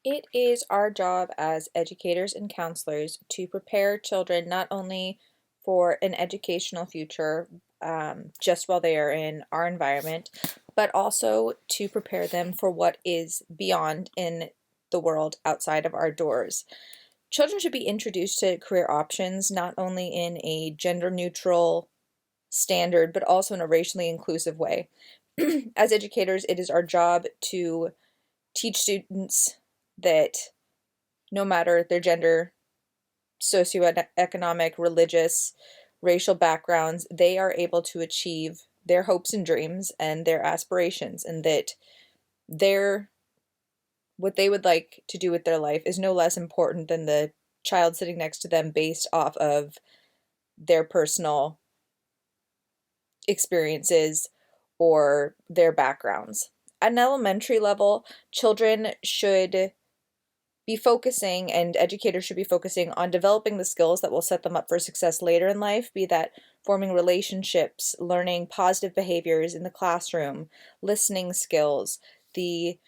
It is our job as educators and counselors to prepare children not only for an educational future just while they are in our environment, but also to prepare them for what is beyond in the world outside of our doors. Children should be introduced to career options not only in a gender neutral standard, but also in a racially inclusive way. As educators, it is our job to teach students that no matter their gender, socioeconomic, religious, racial backgrounds, they are able to achieve their hopes and dreams and their aspirations, and that their what they would like to do with their life is no less important than the child sitting next to them based off of their personal experiences or their backgrounds. At an elementary level, children should be focusing and educators should be focusing on developing the skills that will set them up for success later in life, be that forming relationships, learning positive behaviors in the classroom, listening skills, the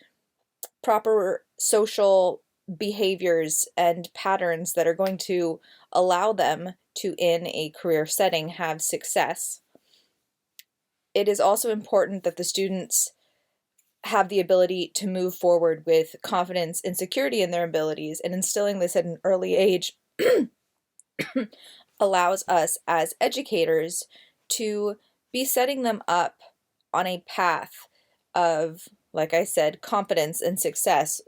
proper social behaviors and patterns that are going to allow them to, in a career setting, have success. It is also important that the students have the ability to move forward with confidence and security in their abilities, and instilling this at an early age allows us as educators to be setting them up on a path of, like I said, competence and success,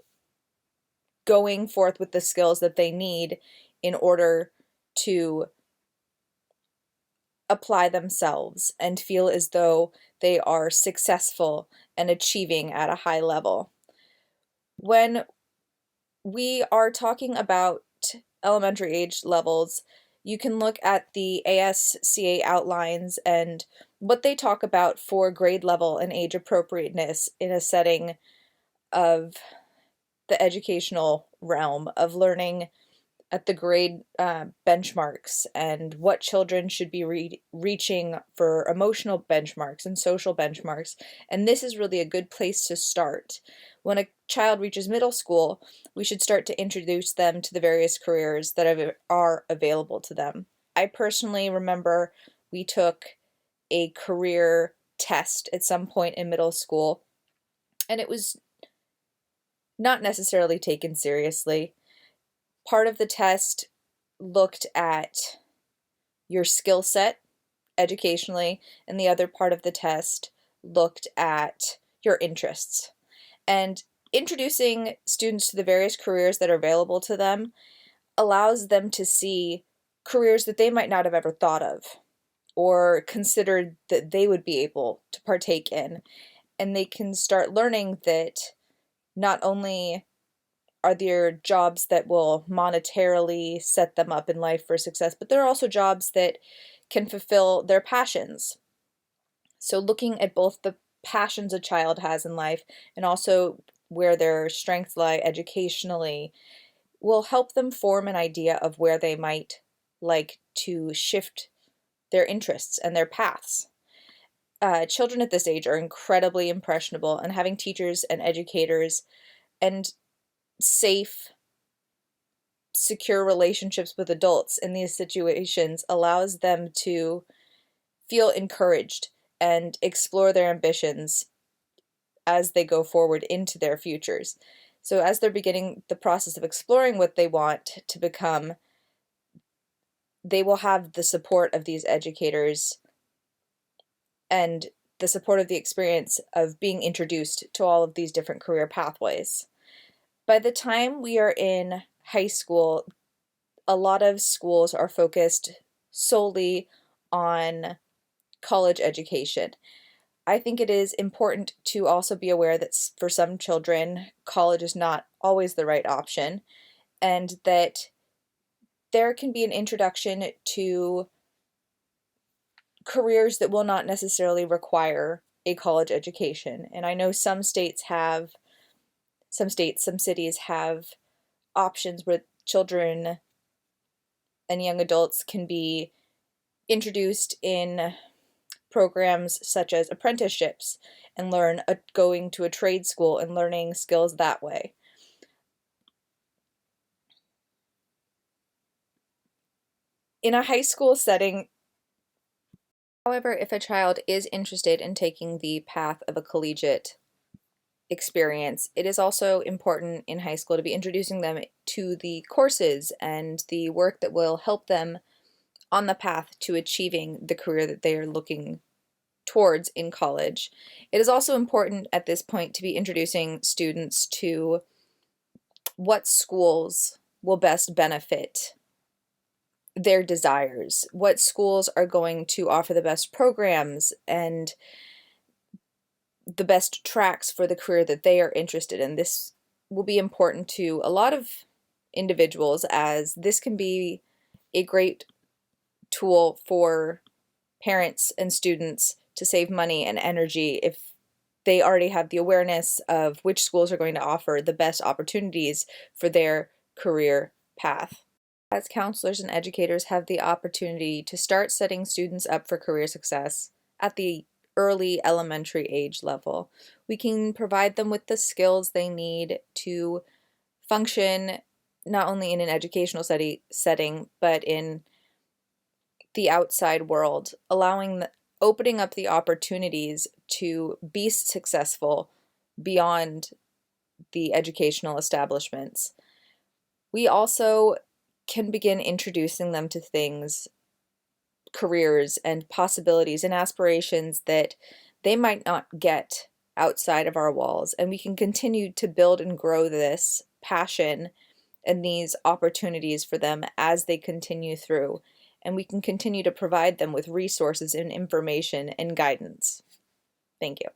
going forth with the skills that they need in order to apply themselves and feel as though they are successful and achieving at a high level. When we are talking about elementary age levels, you can look at the ASCA outlines and what they talk about for grade level and age appropriateness in a setting of the educational realm of learning at the grade benchmarks and what children should be reaching for emotional benchmarks and social benchmarks. And this is really a good place to start. When a child reaches middle school, we should start to introduce them to the various careers that are available to them. I personally remember we took a career test at some point in middle school, and it was not necessarily taken seriously. Part of the test looked at your skill set educationally, and the other part of the test looked at your interests. And introducing students to the various careers that are available to them allows them to see careers that they might not have ever thought of or considered that they would be able to partake in. And they can start learning that not only are there jobs that will monetarily set them up in life for success, but there are also jobs that can fulfill their passions. So looking at both the passions a child has in life and also where their strengths lie educationally will help them form an idea of where they might like to shift their interests and their paths. Children at this age are incredibly impressionable, and having teachers and educators and safe, secure relationships with adults in these situations allows them to feel encouraged and explore their ambitions as they go forward into their futures. So as they're beginning the process of exploring what they want to become, they will have the support of these educators and the support of the experience of being introduced to all of these different career pathways. By the time we are in high school, a lot of schools are focused solely on college education. I think it is important to also be aware that for some children, college is not always the right option, and that there can be an introduction to careers that will not necessarily require a college education. And I know some cities have options where children and young adults can be introduced in programs such as apprenticeships and learn going to a trade school and learning skills that way. In a high school setting, however, if a child is interested in taking the path of a collegiate experience, it is also important in high school to be introducing them to the courses and the work that will help them on the path to achieving the career that they are looking towards in college. It is also important at this point to be introducing students to what schools will best benefit their desires, what schools are going to offer the best programs and the best tracks for the career that they are interested in. This will be important to a lot of individuals, as this can be a great tool for parents and students to save money and energy if they already have the awareness of which schools are going to offer the best opportunities for their career path. As counselors and educators have the opportunity to start setting students up for career success at the early elementary age level. We can provide them with the skills they need to function not only in an educational setting, but in the outside world, opening up the opportunities to be successful beyond the educational establishments. We also can begin introducing them to things, careers and possibilities and aspirations that they might not get outside of our walls, and we can continue to build and grow this passion and these opportunities for them as they continue through, and we can continue to provide them with resources and information and guidance. Thank you.